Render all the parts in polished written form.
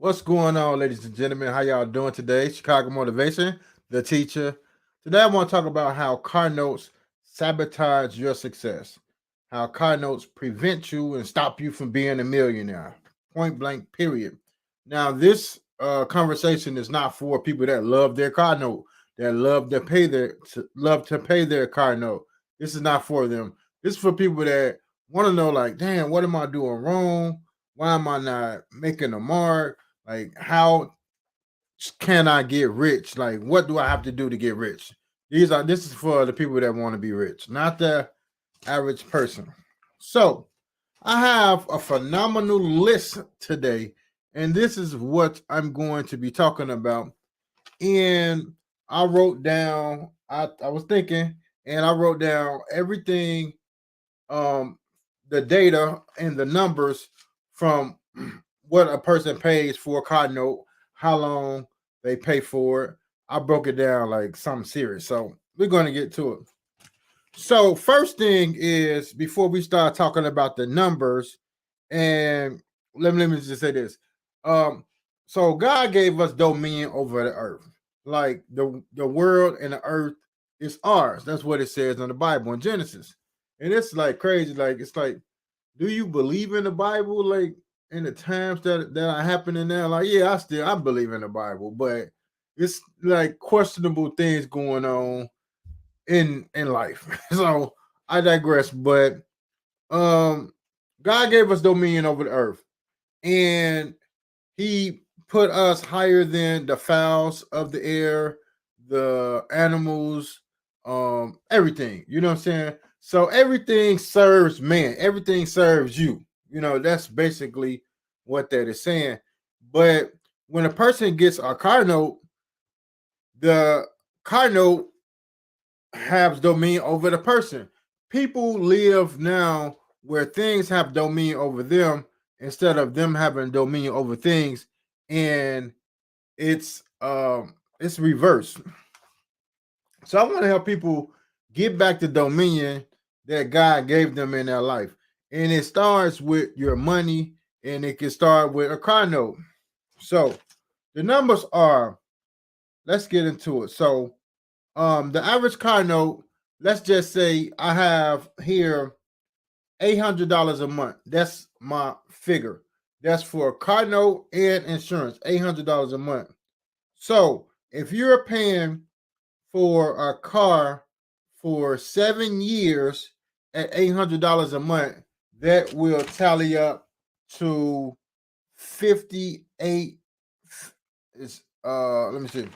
What's going on, ladies and gentlemen? How y'all doing today? Chicago Motivation, the teacher. Today I want to talk about how car notes sabotage your success, how car notes prevent you and stop you from being a millionaire. Point blank, period. Now, this conversation is not for people that love their car note, that love to pay their car note. This is not for them. This is for people that want to know, like, damn, what am I doing wrong? Why am I not making a mark? Like, how can I get rich? Like, what do I have to do to get rich? This is for the people that want to be rich, not the average person. So I have a phenomenal list today, and this is what I'm going to be talking about. And I wrote down, I was thinking, and I wrote down everything, um, the data and the numbers from what a person pays for a car note, how long they pay for it. I broke it down like something serious. So we're going to get to it. So first thing is, before we start talking about the numbers, and let me just say this. Um, so God gave us dominion over the earth. Like the world and the earth is ours. That's what it says in the Bible in Genesis. And it's like crazy. Like it's like, do you believe in the Bible? Like in the times that are happening now? Like, yeah, I believe in the Bible, but it's like questionable things going on in life. So I digress. But um God gave us dominion over the earth, and he put us higher than the fowls of the air, the animals, everything. You know what I'm saying? So everything serves man, everything serves you. You know, that's basically what that is saying. But when a person gets a car note, the car note has dominion over the person. People live now where things have dominion over them instead of them having dominion over things, and it's reversed. So I want to help people get back the dominion that God gave them in their life. And it starts with your money, and it can start with a car note. So the numbers are, let's get into it. So the average car note, let's just say I have here $800 a month. That's my figure. That's for a car note and insurance, $800 a month. So if you're paying for a car for 7 years at $800 a month, that will tally up to 58. Is let me see,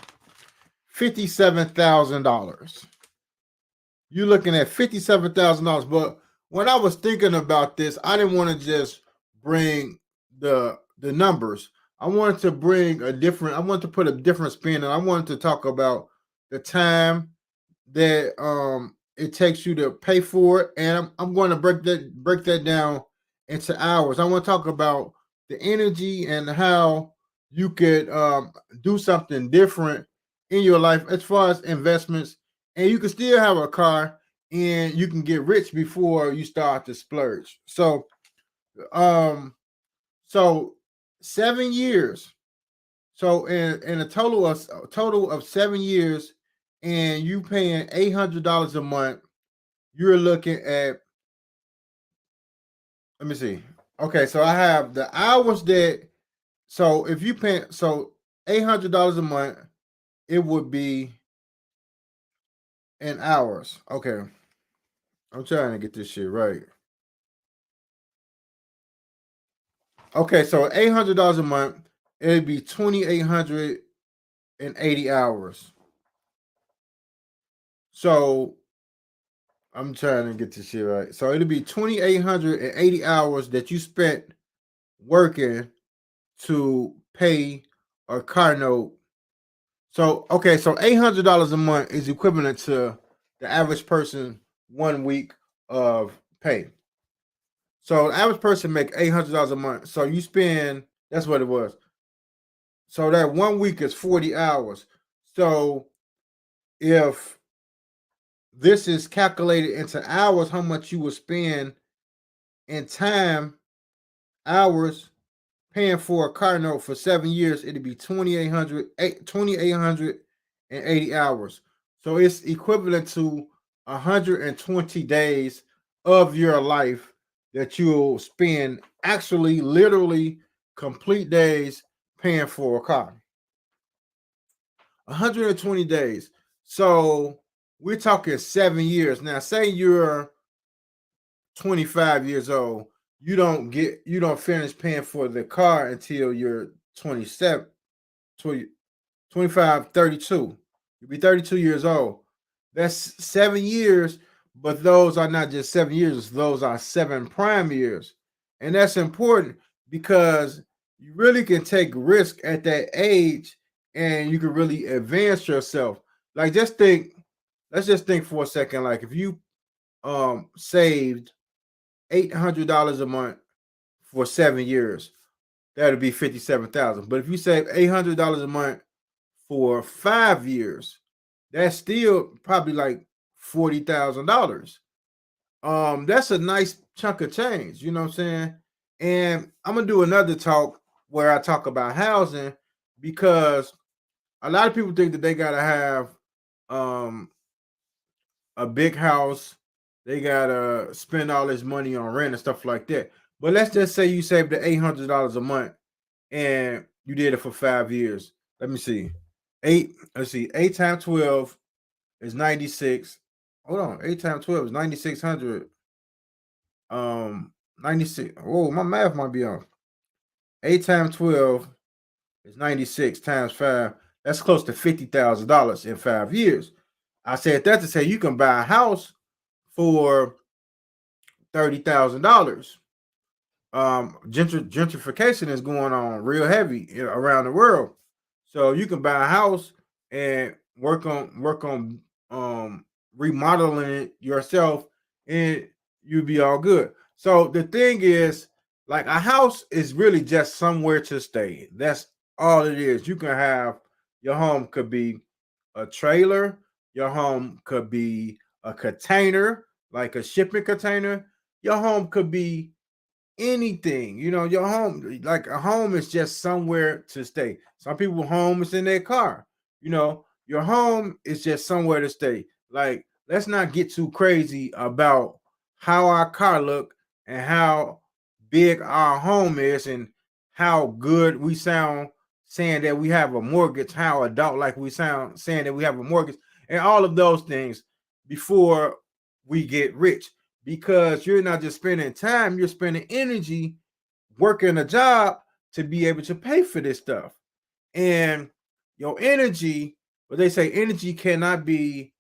$57,000. You're looking at $57,000. But when I was thinking about this, I didn't want to just bring the numbers. I wanted to bring a different. I wanted to put a different spin, and I wanted to talk about the time that it takes you to pay for it, and I'm going to break that down into hours. I want to talk about the energy and how you could do something different in your life as far as investments, and you can still have a car and you can get rich before you start to splurge. Um, so 7 years. So in a total of 7 years, and you paying $800 a month, you're looking at. Let me see. Okay, so I have the hours that. So if you pay $800 a month, it would be in hours. Okay, I'm trying to get this shit right. Okay, so $800 a month, it'd be 2,880 hours. So I'm trying to get this shit right. So it'll be 2,880 hours that you spent working to pay a car note. So okay, so $800 a month is equivalent to the average person 1 week of pay. So the average person make $800 a month. So you spend, that's what it was. So that 1 week is 40 hours. So if this is calculated into hours, how much you will spend in time, hours paying for a car note for 7 years, it'd be 2,880 hours. So it's equivalent to 120 days of your life that you'll spend actually literally complete days paying for a car. 120 days. So we're talking 7 years. Now, say you're 25 years old, you don't finish paying for the car until you're 27, 20, 25, 32. You'll be 32 years old. That's 7 years, but those are not just 7 years, those are 7 prime years. And that's important because you really can take risk at that age and you can really advance yourself. Like let's just think for a second, like if you saved $800 a month for 7 years, that'll be 57,000. But if you save $800 a month for 5 years, that's still probably like $40,000. That's a nice chunk of change, you know what I'm saying? And I'm gonna do another talk where I talk about housing because a lot of people think that they gotta have um a big house, they gotta spend all this money on rent and stuff like that. But let's just say you saved the $800 a month and you did it for 5 years. Let me see. Let's see, 8 times 12 is 96. Hold on, 8 times 12 is 9,600. 96. Oh, my math might be off. 8 times 12 is 96 times 5. That's close to $50,000 in 5 years. I said that to say you can buy a house for $30,000. Gentrification is going on real heavy around the world, so you can buy a house and work on remodeling it yourself, and you'll be all good. So the thing is, like a house is really just somewhere to stay. That's all it is. You can have your home could be a trailer, your home could be a container, like a shipping container. Your home could be anything. Your home, like a home is just somewhere to stay. Some people home is in their car. Your home is just somewhere to stay. Like, let's not get too crazy about how our car look and how big our home is and how good we sound saying that we have a mortgage, how adult like we sound saying that we have a mortgage, and all of those things before we get rich. Because you're not just spending time, you're spending energy working a job to be able to pay for this stuff. And your energy, but they say energy cannot be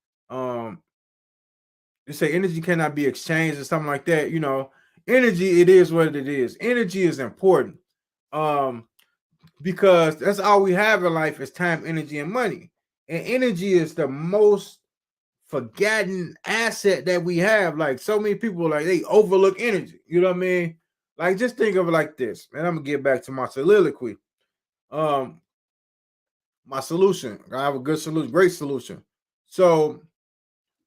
exchanged or something like that. Energy, it is what it is. Energy is important. Because that's all we have in life is time, energy, and money. And energy is the most forgotten asset that we have. Like, so many people, like, they overlook energy. You know what I mean? Like, just think of it like this. And I'm gonna get back to my soliloquy. My solution. I have a good solution, great solution. So,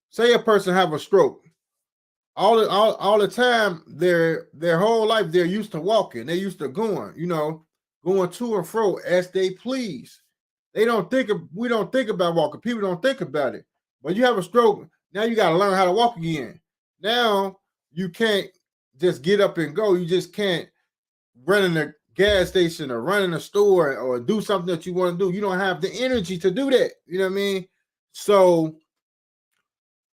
say a person have a stroke. All the time, their whole life they're used to walking. They're used to going to and fro as they please. We don't think about walking. People don't think about it. But you have a stroke, now you got to learn how to walk again. Now you can't just get up and go. You just can't run in the gas station or run in a store or do something that you want to do. You don't have the energy to do that. You know what I mean? So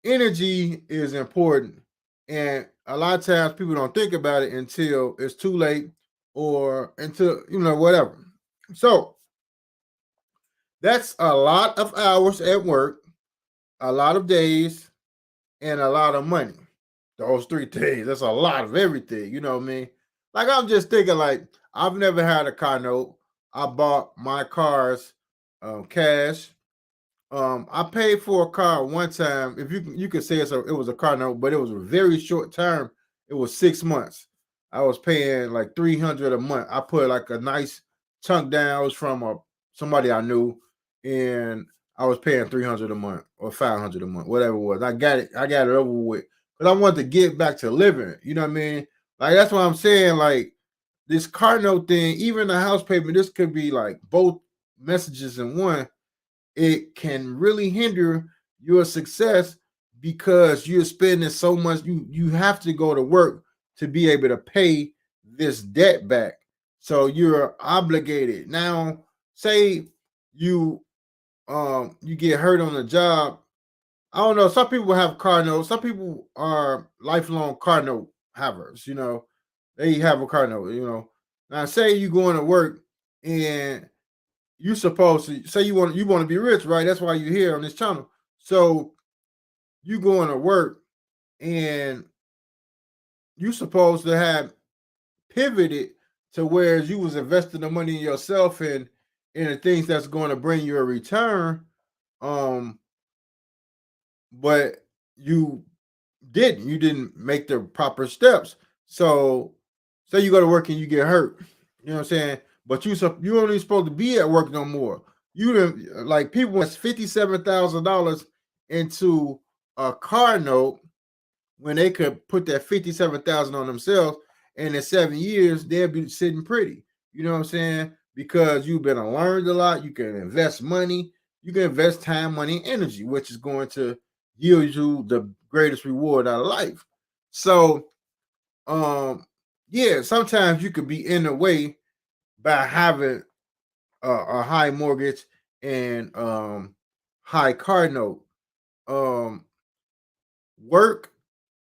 energy is important. And a lot of times people don't think about it until it's too late or until, whatever. So that's a lot of hours at work, a lot of days, and a lot of money. Those 3 things, that's a lot of everything. You know what I mean? Like, I'm just thinking, like, I've never had a car note. I bought my cars cash. I paid for a car one time. If you could say it was a car note, but it was a very short term. It was 6 months. I was paying like $300 a month. I put like a nice chunk down. It was from somebody I knew, and I was paying $300 a month or $500 a month, whatever it was. I got it over with, but I wanted to get back to living. You know what I mean? Like, that's what I'm saying. Like, this car note thing, even the house payment, this could be like both messages in one. It can really hinder your success because you're spending so much. You have to go to work to be able to pay this debt back. So you're obligated. Now, say you you get hurt on the job. I don't know. Some people have car notes. Some people are lifelong car note havers. They have a car note. Now say you going to work and you supposed to say you want to be rich, right? That's why you're here on this channel. So you going to work and you supposed to have pivoted to where you was investing the money in yourself and in the things that's going to bring you a return. Um, but you didn't make the proper steps. So say you go to work and you get hurt. You know what I'm saying? But you only supposed to be at work no more. You didn't, like, people that's $57,000 into a car note when they could put that 57,000 on themselves, and in 7 years they'll be sitting pretty. You know what I'm saying? Because you've been learned a lot. You can invest money. You can invest time, money, and energy, which is going to yield you the greatest reward out of life. So, yeah, sometimes you could be in the way by having a high mortgage and high car note. Work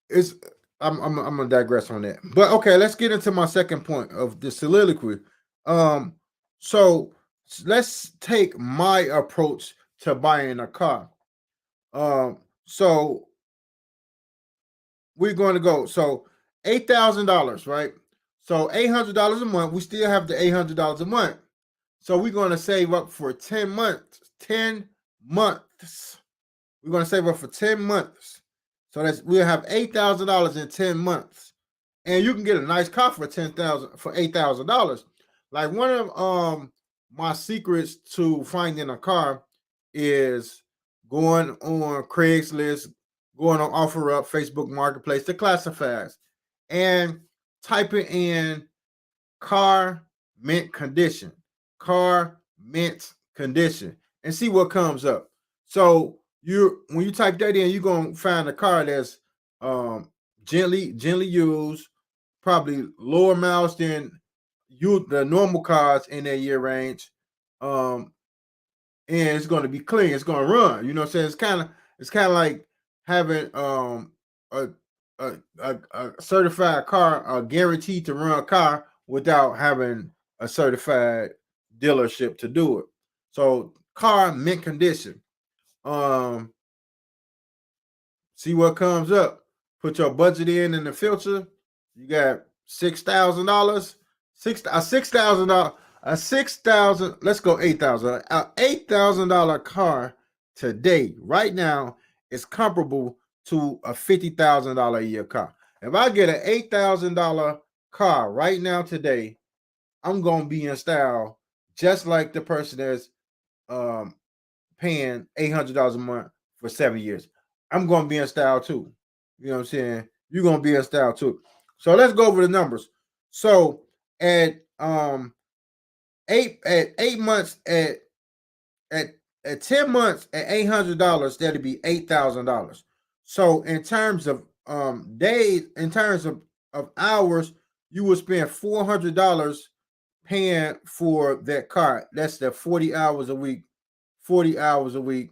is. I'm gonna digress on that, but okay, let's get into my second point of the soliloquy. Um, so let's take my approach to buying a car. So we're going to go. So $8,000, right? So $800 a month. We still have the $800 a month. So we're going to save up for 10 months. 10 months. We're going to save up for 10 months. So we'll have $8,000 in 10 months. And you can get a nice car for $8,000. Like, one of my secrets to finding a car is going on Craigslist, going on OfferUp, Facebook Marketplace, the classifieds, and typing in car mint condition, car mint condition, and see what comes up. So when you type that in, you're gonna find a car that's gently used, probably lower miles than the normal cars in that year range. And it's going to be clean. It's going to run. You know what I'm saying? It's kind of like having a, a certified car, a guaranteed to run car without having a certified dealership to do it. So car mint condition. See what comes up. Put your budget in the filter. You got $6,000. $6,000. Let's go 8,000. $8,000 car today, right now, is comparable to a $50,000 a year car. If I get an $8,000 car right now today, I'm gonna be in style just like the person that's paying $800 a month for 7 years. I'm gonna be in style too. You know what I'm saying? You're gonna be in style too. So let's go over the numbers. So at 8 months at 10 months at $800, that'd be $8,000. So in terms of days, in terms of hours, you would spend $400 paying for that car. That's the 40 hours a week, 40 hours a week,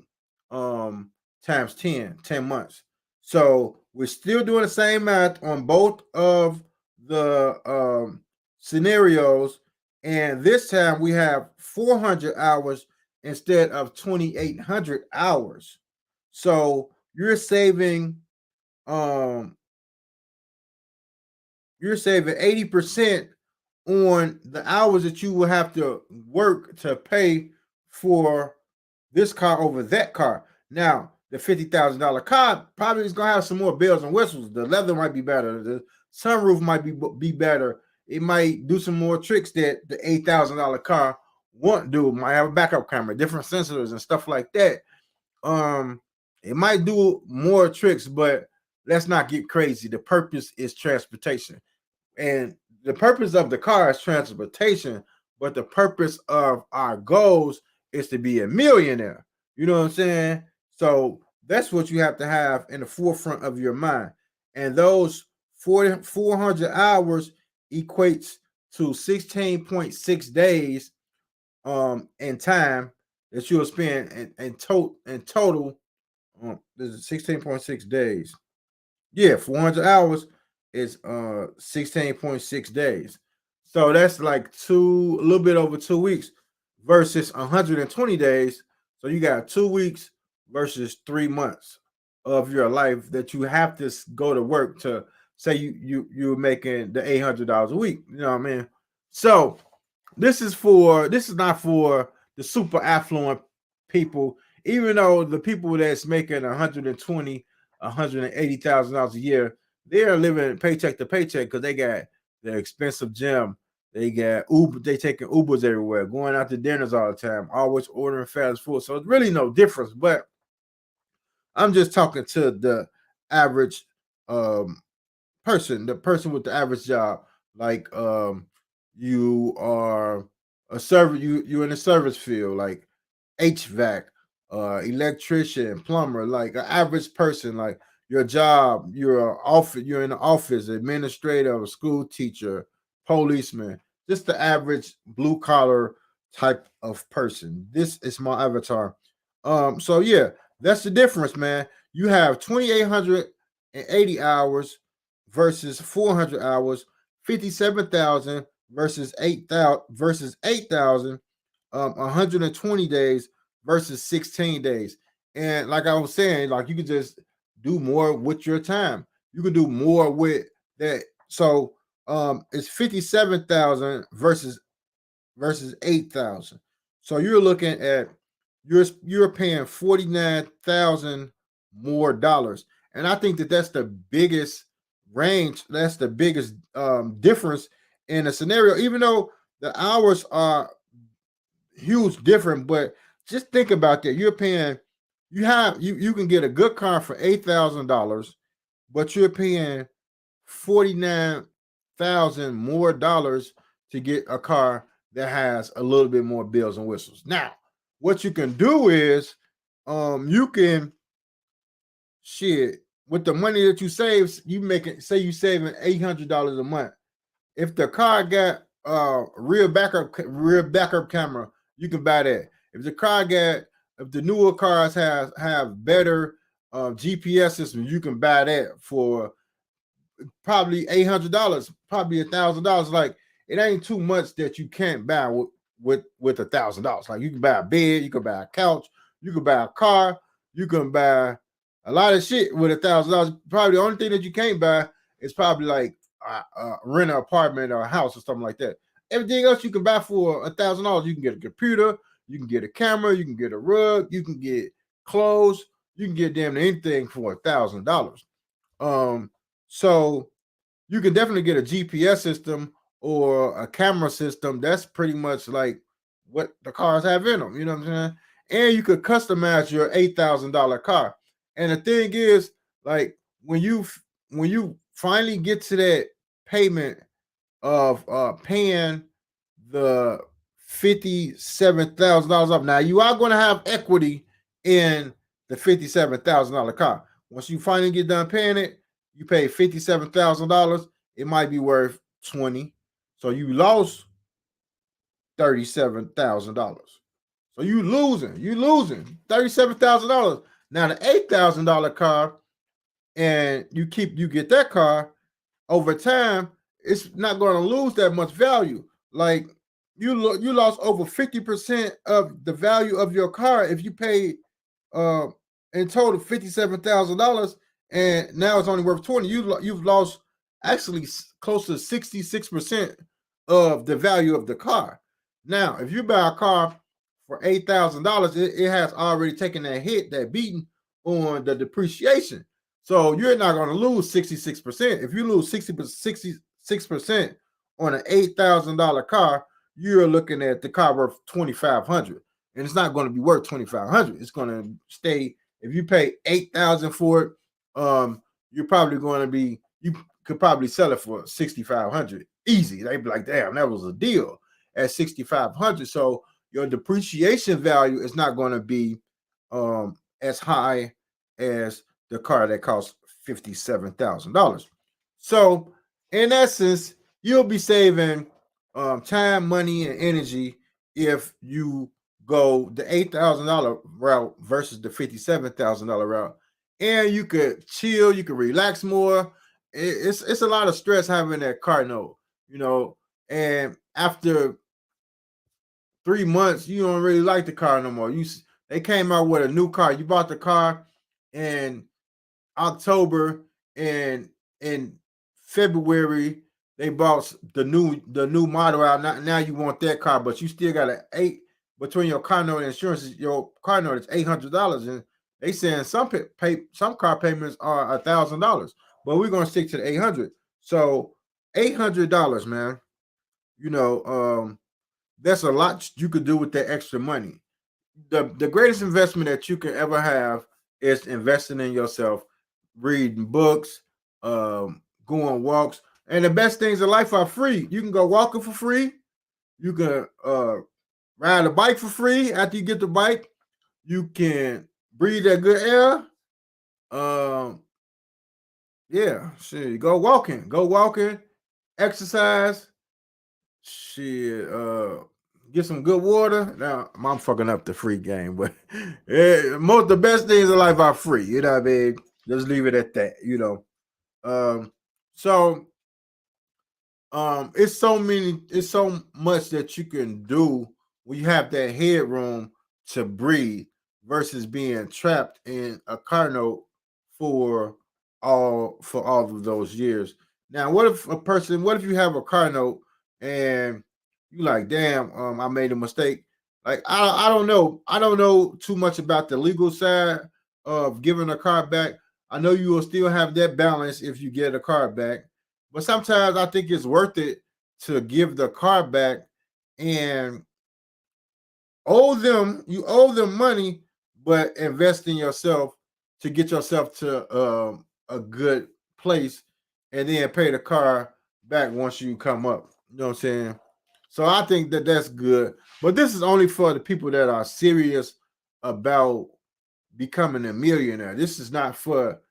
times 10 months. So we're still doing the same math on both of the scenarios. And this time we have 400 hours instead of 2,800 hours. So you're saving 80% on the hours that you will have to work to pay for this car over that car. Now, the $50,000 car probably is going to have some more bells and whistles. The leather might be better. The sunroof might be better. It might do some more tricks that the $8,000 car won't do. It might have a backup camera, different sensors and stuff like that. It might do more tricks, but let's not get crazy. The purpose is transportation. And the purpose of the car is transportation, but the purpose of our goals is to be a millionaire. You know what I'm saying? So that's what you have to have in the forefront of your mind. And those 400 hours equates to 16.6 days in time that you'll spend in total. This is 16.6 days. Yeah, 400 hours is 16.6 days. So that's like a little bit over 2 weeks versus 120 days. So you got 2 weeks versus 3 months of your life that you have to go to work to say you're making the $800 a week. You know what I mean? So this is not for the super affluent people, even though the people that's making 120, $180,000 a year, they're living paycheck to paycheck because they got the expensive gym, they got Uber, they taking Ubers everywhere, going out to dinners all the time, always ordering fast food. So it's really no difference. But I'm just talking to the average um the person with the average job, like you are a service, you in the service field, like HVAC, electrician, plumber, like an average person, like your job, you're in the office, administrator, a school teacher, policeman, just the average blue collar type of person. This is my avatar. So yeah, that's the difference, man. You have 2,880 hours versus 400 hours, 57,000 versus 8,000, 120 days versus 16 days. And like I was saying, like you could just do more with your time. You could do more with that. So it's 57,000 versus 8,000. So you're looking at you're paying 49,000 more dollars. And I think that that's the biggest range, that's the biggest difference in a scenario, even though the hours are huge different. But just think about that. You're paying, you can get a good car for $8,000, but you're paying 49,000 more dollars to get a car that has a little bit more bells and whistles. Now, what you can do is you can shit with the money that you save, you making, say you saving $800 a month. If the car got rear backup camera, you can buy that. If the car got, if the newer cars have better GPS system, you can buy that for probably $800, probably $1,000. Like it ain't too much that you can't buy with $1,000. Like you can buy a bed, you can buy a couch, you can buy a car, you can buy a lot of shit with $1,000. Probably the only thing that you can't buy is probably like rent an apartment or a house or something like that. Everything else you can buy for $1,000. You can get a computer, you can get a camera, you can get a rug, you can get clothes, you can get damn anything for $1,000. So you can definitely get a GPS system or a camera system. That's pretty much like what the cars have in them. You know what I'm saying? And you could customize your $8,000 car. And the thing is, like when you finally get to that payment of paying the $57,000 up. Now you are going to have equity in the $57,000 car. Once you finally get done paying it, you pay $57,000. It might be worth 20. So you lost $37,000. So you losing $37,000. Now the $8,000 car, and you get that car over time, it's not going to lose that much value. Like you lost over 50% of the value of your car if you paid uh in total $57,000, and now it's only worth 20. You've lost actually close to 66% of the value of the car. Now, if you buy a car for $8,000, it has already taken that hit, that beating on the depreciation. So you're not going to lose 66%. If you lose 66% on an $8,000 car, you're looking at the car worth $2,500, and it's not going to be worth $2,500. It's going to stay. If you pay $8,000 for it, you're probably going to be could probably sell it for 6,500 easy. They'd be like, damn, that was a deal at 6,500. So your depreciation value is not going to be as high as the car that costs $57,000. So in essence, you'll be saving time, money, and energy if you go the $8,000 route versus the $57,000 route, and you could chill, you could relax more. It's a lot of stress having that car note, you know. And after 3 months, you don't really like the car no more. They came out with a new car. You bought the car in October, and in February they bought the new model out. Now you want that car, but you still got between your car note and insurance. Your car note is $800, and they saying some car payments are $1,000, but we're gonna stick to the 800. So $800, man. You know, that's a lot you could do with that extra money. The greatest investment that you can ever have is investing in yourself, reading books, going walks. And the best things in life are free. You can go walking for free. You can ride a bike for free after you get the bike. You can breathe that good air. Yeah, shit. Go walking, exercise. Shit, get some good water. Now I'm fucking up the free game, but most the best things in life are free. You know what I mean? Just leave it at that. You know. So it's so much that you can do when you have that headroom to breathe versus being trapped in a car note for all of those years. Now, what if you have a car note and you like, damn, I made a mistake. Like I don't know too much about the legal side of giving a car back. I know you will still have that balance if you get a car back, but sometimes I think it's worth it to give the car back and you owe them money, but invest in yourself to get yourself to a good place, and then pay the car back once you come up. You know what I'm saying? So I think that that's good. But this is only for the people that are serious about becoming a millionaire. This is not for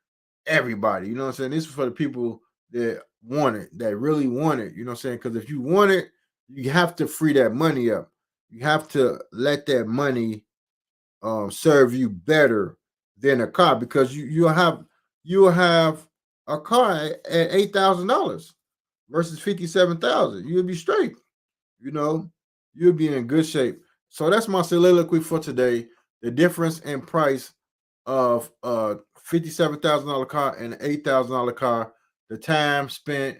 everybody. You know what I'm saying? This is for the people that want it, that really want it. You know what I'm saying? Because if you want it, you have to free that money up. You have to let that money serve you better than a car, because you'll have a car at $8,000 versus 57,000. You'll be straight. You know, you'll be in good shape. So that's my soliloquy for today. The difference in price of a $57,000 car and an $8,000 car, the time spent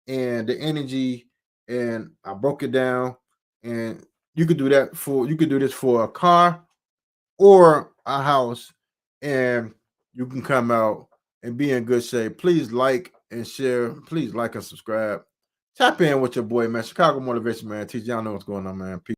and the energy, and I broke it down. And you could do this for a car or a house, and you can come out and be in good shape. Please like and share. Please like and subscribe. Tap in with your boy, man. Chicago Motivation, man. Teach y'all know what's going on, man. Peace.